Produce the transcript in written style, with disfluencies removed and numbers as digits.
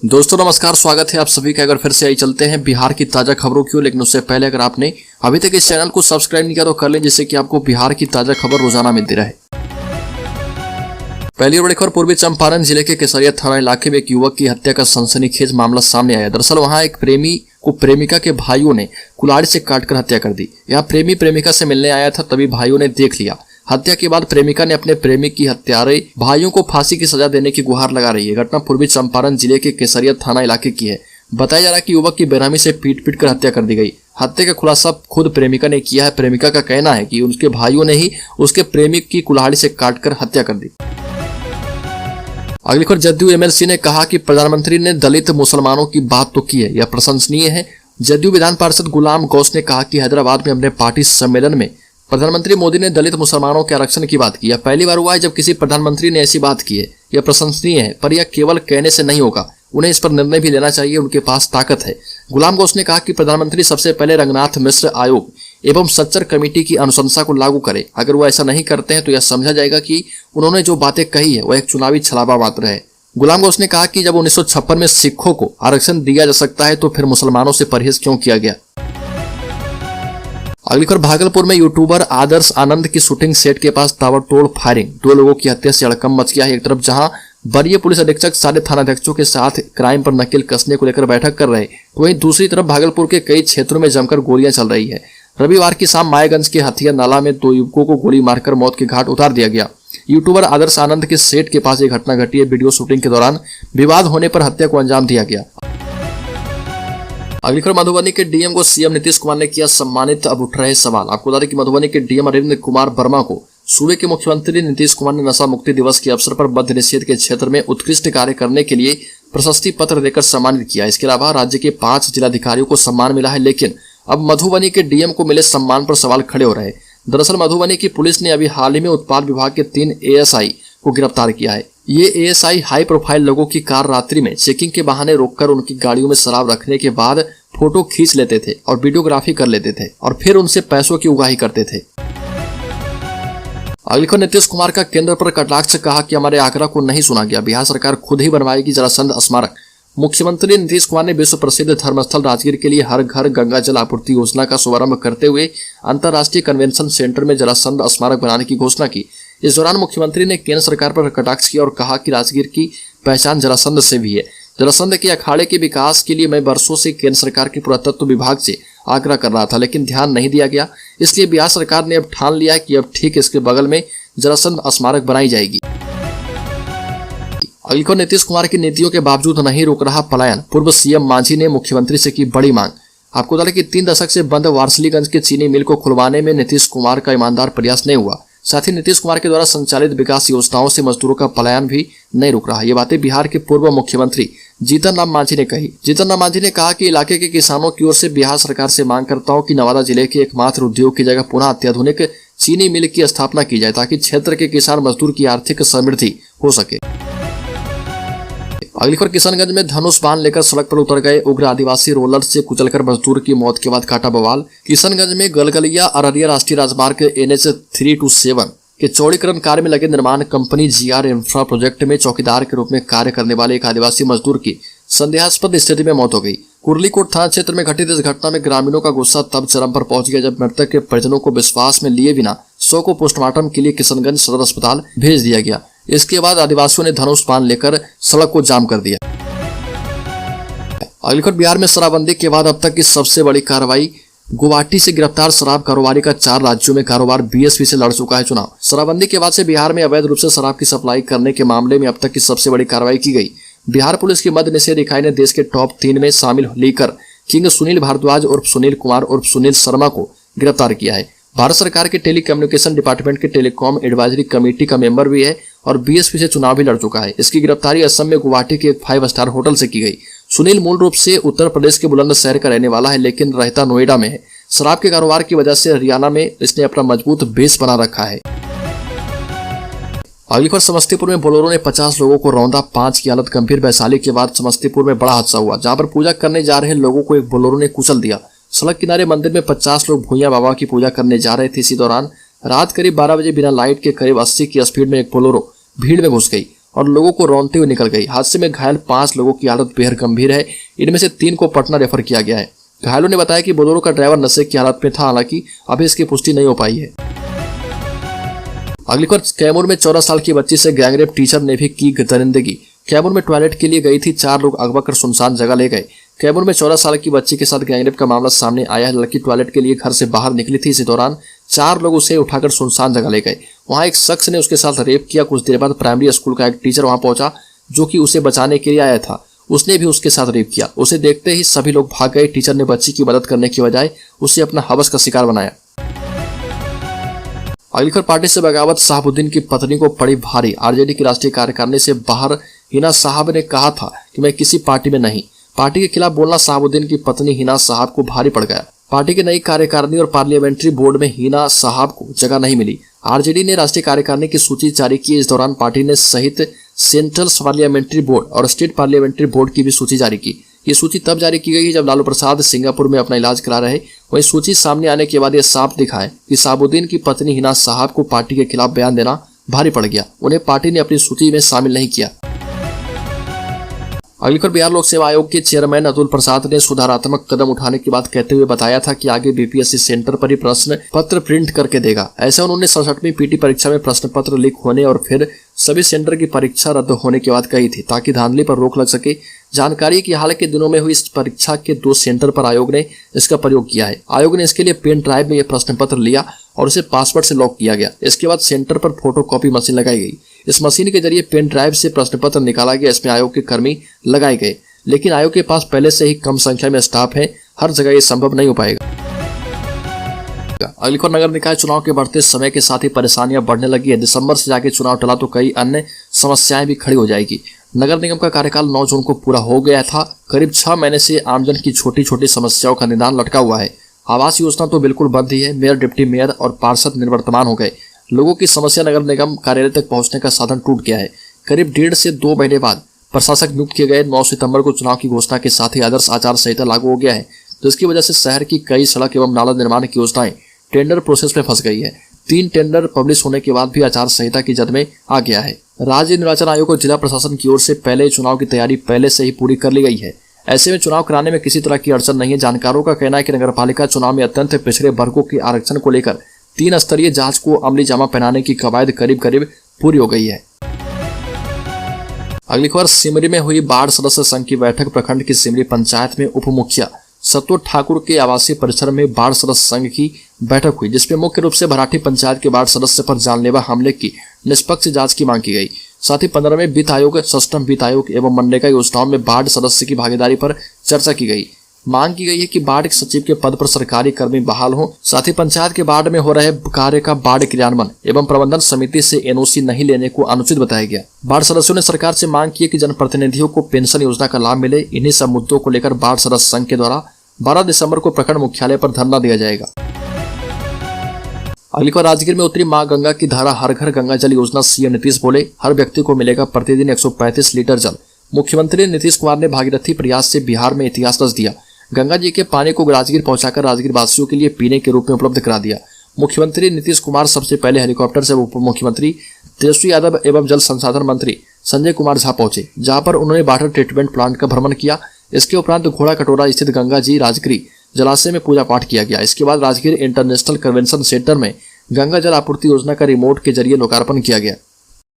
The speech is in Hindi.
दोस्तों नमस्कार, स्वागत है आप सभी का। अगर फिर से आई चलते हैं बिहार की ताजा खबरों की ओर, लेकिन उससे पहले अगर आपने अभी तक इस चैनल को सब्सक्राइब नहीं किया तो कर लें, जिससे कि आपको बिहार की ताजा खबर रोजाना मिलती रहे। पहली बड़ी खबर, पूर्वी चंपारण जिले के केसरिया थाना इलाके में एक युवक की हत्या का सनसनीखेज मामला सामने आया। दरअसल वहां एक प्रेमी को प्रेमिका के भाइयों ने कुल्हाड़ी से काटकर हत्या कर दी। यहाँ प्रेमी प्रेमिका से मिलने आया था, तभी भाइयों ने देख लिया। हत्या के बाद प्रेमिका ने अपने प्रेमी की हत्यारे भाइयों को फांसी की सजा देने की गुहार लगा रही है। घटना पूर्वी चंपारण जिले के केसरिया थाना इलाके की है। बताया जा रहा है कि युवक की बेरहमी से पीट कर हत्या कर दी गई। हत्या का खुलासा खुद प्रेमिका ने किया है। प्रेमिका का कहना है कि उनके भाइयों ने ही उसके प्रेमिक की कुल्हाड़ी से काटकर हत्या कर दी। अगली खबर, जदयू एमएलसी ने कहा कि प्रधानमंत्री ने दलित मुसलमानों की बात तो की है, यह प्रशंसनीय है। जदयू विधान पार्षद गुलाम गौस ने कहा कि हैदराबाद में अपने पार्टी सम्मेलन में प्रधानमंत्री मोदी ने दलित मुसलमानों के आरक्षण की बात की। यह पहली बार हुआ है जब किसी प्रधानमंत्री ने ऐसी बात की है। यह प्रशंसनीय है, पर यह केवल कहने से नहीं होगा, उन्हें इस पर निर्णय भी लेना चाहिए। उनके पास ताकत है। गुलाम गौस ने कहा कि प्रधानमंत्री सबसे पहले रंगनाथ मिश्र आयोग एवं सच्चर कमेटी की अनुशंसा को लागू करे। अगर वो ऐसा नहीं करते हैं तो यह समझा जाएगा कि उन्होंने जो बातें कही है वह एक चुनावी छलावा मात्र है। गुलाम गौस ने कहा कि जब 1956 में सिखों को आरक्षण दिया जा सकता है तो फिर मुसलमानों से परहेज क्यों किया गया। अगली खबर, भागलपुर में यूट्यूबर आदर्श आनंद की शूटिंग सेट के पास ताबड़तोड़ फायरिंग, 2 लोगों की हत्या से हड़कंप मच गया है। एक तरफ जहां वरीय पुलिस अधीक्षक सारे थानाध्यक्षों के साथ क्राइम पर नकेल कसने को लेकर बैठक कर रहे, तो वहीं दूसरी तरफ भागलपुर के कई क्षेत्रों में जमकर गोलियां चल रही है। रविवार की शाम मायागंज के हथिया नाला में 2 युवकों को गोली मारकर मौत के घाट उतार दिया गया। यूट्यूबर आदर्श आनंद के सेट के पास एक घटना घटी है। वीडियो शूटिंग के दौरान विवाद होने पर हत्या को अंजाम दिया गया। अगली खबर, मधुबनी के डीएम को सीएम नीतीश कुमार ने किया सम्मानित। अब उठ रहे सवाल। आपको बता दें कि मधुबनी के डीएम अरविंद कुमार वर्मा को सूबे के मुख्यमंत्री नीतीश कुमार ने नशा मुक्ति दिवस के अवसर पर मद्य निषेध के क्षेत्र में उत्कृष्ट कार्य करने के लिए प्रशस्ति पत्र देकर सम्मानित किया। इसके अलावा राज्य के 5 जिलाधिकारियों को सम्मान मिला है, लेकिन अब मधुबनी के डीएम को मिले सम्मान पर सवाल खड़े हो रहे हैं। दरअसल मधुबनी की पुलिस ने अभी हाल ही में उत्पाद विभाग के 3 एएसआई को गिरफ्तार किया है। ये एएसआई हाई प्रोफाइल लोगों की कार रात्रि में चेकिंग के बहाने रोककर उनकी गाड़ियों में शराब रखने के बाद फोटो खींच लेते थे और वीडियोग्राफी कर लेते थे और फिर उनसे पैसों की उगाही करते थे। अगली खबर, नीतीश कुमार का केंद्र पर कटाक्ष, कहा कि हमारे आग्रह को नहीं सुना गया, बिहार सरकार खुद ही बनवाएगी जरासंध स्मारक। मुख्यमंत्री नीतीश कुमार ने विश्व प्रसिद्ध धर्मस्थल राजगीर के लिए हर घर गंगा जल आपूर्ति योजना का शुभारंभ करते हुए अंतर्राष्ट्रीय कन्वेंशन सेंटर में जरासंध स्मारक बनाने की घोषणा की। इस दौरान मुख्यमंत्री ने केंद्र सरकार पर कटाक्ष किया और कहा कि राजगीर की पहचान जरासंध से भी है। जरासंध के अखाड़े के विकास के लिए मैं वर्षों से केंद्र सरकार के पुरातत्व विभाग से आग्रह कर रहा था, लेकिन ध्यान नहीं दिया गया। इसलिए बिहार सरकार ने अब ठान लिया है कि अब ठीक इसके बगल में जरासंध स्मारक बनाई जाएगी। अगली खबर, नीतीश कुमार की नीतियों के बावजूद नहीं रुक रहा पलायन, पूर्व सीएम मांझी ने मुख्यमंत्री से की बड़ी मांग। आपको बता दें कि 3 दशक से बंद वारसलीगंज के चीनी मिल को खुलवाने में नीतीश कुमार का ईमानदार प्रयास नहीं हुआ। साथ ही नीतीश कुमार के द्वारा संचालित विकास योजनाओं से मजदूरों का पलायन भी नहीं रुक रहा। ये बातें बिहार के पूर्व मुख्यमंत्री जीतन राम मांझी ने कही। जीतन राम मांझी ने कहा कि इलाके के किसानों की ओर से बिहार सरकार से मांग करता हूं कि नवादा जिले के एकमात्र उद्योग की जगह पुनः अत्याधुनिक चीनी मिल की स्थापना की जाए, ताकि क्षेत्र के किसान मजदूर की आर्थिक समृद्धि हो सके। अगली खबर, किशनगंज में धनुष बाण लेकर सड़क पर उतर गए उग्र आदिवासी, रोलर से कुचलकर मजदूर की मौत के बाद काटा बवाल। किशनगंज में गलगलिया अररिया राष्ट्रीय राजमार्ग NH 327 के चौड़ीकरण कार्य में लगे निर्माण कंपनी GR इंफ्रा प्रोजेक्ट में चौकीदार के रूप में कार्य करने वाले एक आदिवासी मजदूर की संदेहास्पद स्थिति में मौत हो गई। कुर्लीकोट थाना क्षेत्र में घटित इस घटना में ग्रामीणों का गुस्सा तब चरम पर पहुंच गया जब मृतक के परिजनों को विश्वास में लिए बिना शव को पोस्टमार्टम के लिए किशनगंज सदर अस्पताल भेज दिया गया। इसके बाद आदिवासियों ने धनुष बाण लेकर सड़क को जाम कर दिया। अगली खबर, बिहार में शराबबंदी के बाद अब तक की सबसे बड़ी कार्रवाई। गुवाहाटी से गिरफ्तार शराब कारोबारी का 4 राज्यों में कारोबार, बीएसपी से लड़ चुका है चुनाव। शराबबंदी के बाद से बिहार में अवैध रूप से शराब की सप्लाई करने के मामले में अब तक की सबसे बड़ी कार्रवाई की गई। बिहार पुलिस की मद्य निषेध इकाई ने देश के टॉप 3 में शामिल लीकर किंग सुनील भारद्वाज उर्फ सुनील कुमार उर्फ सुनील शर्मा को गिरफ्तार किया है। भारत सरकार के टेलीकम्युनिकेशन डिपार्टमेंट के टेलीकॉम एडवाइजरी कमेटी का मेंबर भी है और बीएसपी से चुनाव भी लड़ चुका है। इसकी गिरफ्तारी असम में गुवाहाटी के एक 5 स्टार होटल से की गई। सुनील मूल रूप से उत्तर प्रदेश के बुलंदशहर का रहने वाला है, लेकिन रहता नोएडा में है। शराब के कारोबार की वजह से हरियाणा में इसने अपना मजबूत बेस बना रखा है। अगली खबर, समस्तीपुर में बोलेरो ने 50 लोगों को रौंदा, 5 की हालत गंभीर। वैशाली के बाद समस्तीपुर में बड़ा हादसा हुआ, जहां पर पूजा करने जा रहे लोगों को एक बोलेरो ने कुचल दिया। सड़क किनारे मंदिर में 50 लोग भूया बाबा की पूजा करने जा रहे थे। इसी दौरान रात करीब 12 बजे बिना लाइट के करीब 80 की स्पीड में एक बोलेरो भीड़ में घुस गई और लोगों को रौंदते हुए निकल गई। हादसे में घायल 5 लोगों की हालत बेहद गंभीर है। इनमें से 3 को पटना रेफर किया गया है। घायलों ने बताया कि बोलेरो का ड्राइवर नशे की हालत में था, हालांकि अभी इसकी पुष्टि नहीं हो पाई है। अगली खबर, कैमूर में 14 साल की बच्ची से गैंगरेप, टीचर ने भी की दरिंदगी। कैमूर में टॉयलेट के लिए गई थी, 4 लोग अगवा कर सुनसान जगह ले गए। कैमूर में 14 साल की बच्ची के साथ गैंगरेप का मामला सामने आया है। लड़की टॉयलेट के लिए घर से बाहर निकली थी। इसी दौरान 4 लोग उसे उठाकर सुनसान जगह ले गए। वहां एक शख्स ने उसके साथ रेप किया। कुछ देर बाद प्राइमरी स्कूल का एक टीचर वहां पहुंचा, जो कि उसे बचाने के लिए आया था। उसने भी उसके साथ रेप किया। उसे देखते ही सभी लोग भाग गए। टीचर ने बच्ची की मदद करने की बजाय उसे अपना हवस का शिकार बनाया। अगली खबर, पार्टी से बगावत, शहाबुद्दीन की पत्नी को पड़ी भारी। आरजेडी की राष्ट्रीय कार्यकारिणी से बाहर हिना साहब ने कहा था कि मैं किसी पार्टी में नहीं। पार्टी के खिलाफ बोलना शहाबुद्दीन की पत्नी हिना साहब को भारी पड़ गया। पार्टी की नई कार्यकारिणी और पार्लियामेंट्री बोर्ड में हिना साहब को जगह नहीं मिली। आरजेडी ने राष्ट्रीय कार्यकारिणी की सूची जारी की। इस दौरान पार्टी ने सहित सेंट्रल पार्लियामेंट्री बोर्ड और स्टेट पार्लियामेंट्री बोर्ड की भी सूची जारी की। ये सूची तब जारी की गई जब लालू प्रसाद सिंगापुर में अपना इलाज करा रहे। वही सूची सामने आने के बाद यह साफ दिखा है कि शहाबुद्दीन की पत्नी हिना साहब को पार्टी के खिलाफ बयान देना भारी पड़ गया। उन्हें पार्टी ने अपनी सूची में शामिल नहीं किया। अगली खबर, बिहार लोक सेवा आयोग के चेयरमैन अतुल प्रसाद ने सुधारात्मक कदम उठाने की बात कहते हुए बताया था कि आगे बीपीएससी सेंटर पर ही प्रश्न पत्र प्रिंट करके देगा। ऐसा उन्होंने 67वीं पीटी परीक्षा में प्रश्न पत्र लीक होने और फिर सभी सेंटर की परीक्षा रद्द होने के बाद कही थी, ताकि धांधली पर रोक लग सके। जानकारी की हाल के दिनों में हुई इस परीक्षा के 2 सेंटर पर आयोग ने इसका प्रयोग किया है। आयोग ने इसके लिए पेन ड्राइव में यह प्रश्न पत्र लिया और उसे पासवर्ड से लॉक किया गया। इसके बाद सेंटर पर फोटोकॉपी मशीन लगाई गई। इस मशीन के जरिए पेन ड्राइव से प्रश्न पत्र निकाला गया। इसमें आयोग के कर्मी लगाए गए, लेकिन आयोग के पास पहले से ही कम संख्या में स्टाफ है। हर जगह ये संभव नहीं हो पाएगा। अगली खबर, नगर निकाय चुनाव के बढ़ते समय के साथ ही परेशानियां बढ़ने लगी है। दिसंबर से जाके चुनाव टला तो कई अन्य समस्याएं भी खड़ी हो जाएगी। नगर निगम का कार्यकाल 9 जून को पूरा हो गया था। करीब 6 महीने से आमजन की छोटी छोटी समस्याओं का निदान लटका हुआ है। आवास योजना तो बिल्कुल बंद ही है। मेयर, डिप्टी मेयर और पार्षद निवर्तमान हो गए। लोगों की समस्या नगर निगम कार्यालय तक पहुंचने का साधन टूट गया है। करीब 1.5 से 2 महीने बाद प्रशासक नियुक्त किए गए। 9 सितंबर को चुनाव की घोषणा के साथ ही आदर्श आचार संहिता लागू हो गया है, जिसकी वजह से शहर की कई सड़क एवं नाला निर्माण की योजनाएं टेंडर प्रोसेस में फंस गई है। 3 टेंडर पब्लिश होने के बाद भी आचार संहिता की जद में आ गया है। राज्य निर्वाचन आयोग और जिला प्रशासन की ओर से पहले चुनाव की तैयारी पहले से ही पूरी कर ली गई है। ऐसे में चुनाव कराने में किसी तरह की अड़चन नहीं है। जानकारों का कहना है कि नगरपालिका चुनाव में अत्यंत पिछड़े वर्गों के आरक्षण को लेकर 3 स्तरीय जांच को अमली जामा पहनाने की कवायद करीब करीब पूरी हो गई है। अगली खबर, सिमरी में हुई बाढ़ सदस्य संघ की बैठक। प्रखंड की सिमरी पंचायत में उप मुखिया सत्तो ठाकुर के आवासीय परिसर में बाढ़ सदस्य संघ की बैठक हुई, जिसमें मुख्य रूप से भराठी पंचायत के बाढ़ सदस्य पर जानलेवा हमले की निष्पक्ष जांच की मांग की गई। साथ ही 15वें वित्त आयोग, सष्टम वित्त आयोग एवं मनरेगा योजनाओं में बाढ़ सदस्य की भागीदारी पर चर्चा की गई। मांग की गई है कि बाढ़ सचिव के पद पर सरकारी कर्मी बहाल हो। साथ ही पंचायत के बाढ़ में हो रहे कार्य का बाढ़ क्रियान्वयन एवं प्रबंधन समिति से एनओसी नहीं लेने को अनुचित बताया गया। बाढ़ सदस्यों ने सरकार से मांग की कि जनप्रतिनिधियों को पेंशन योजना का लाभ मिले। इन्हीं सब मुद्दों को लेकर बाढ़ सदस्य संघ के द्वारा 12 दिसंबर को प्रखंड मुख्यालय पर धरना दिया जाएगा। अगली बार राजगीर में उतरी मां गंगा की धारा। हर घर गंगा जल योजना, सीएम नीतीश बोले हर व्यक्ति को मिलेगा प्रतिदिन 135 लीटर जल। मुख्यमंत्री नीतीश कुमार ने भागीरथी प्रयास से बिहार में इतिहास रच दिया। गंगा जी के पानी को राजगीर पहुंचाकर राजगीर वासियों के लिए पीने के रूप में उपलब्ध करा दिया। मुख्यमंत्री नीतीश कुमार सबसे पहले हेलीकॉप्टर से उप मुख्यमंत्री तेजस्वी यादव एवं जल संसाधन मंत्री संजय कुमार झा पहुंचे, जहां पर उन्होंने वाटर ट्रीटमेंट प्लांट का भ्रमण किया। इसके उपरांत घोड़ा कटोरा स्थित गंगा जी राजगिरी जलाशय में पूजा पाठ किया गया। इसके बाद राजगीर इंटरनेशनल कन्वेंशन सेंटर में गंगा जल आपूर्ति योजना का रिमोट के जरिए लोकार्पण किया गया।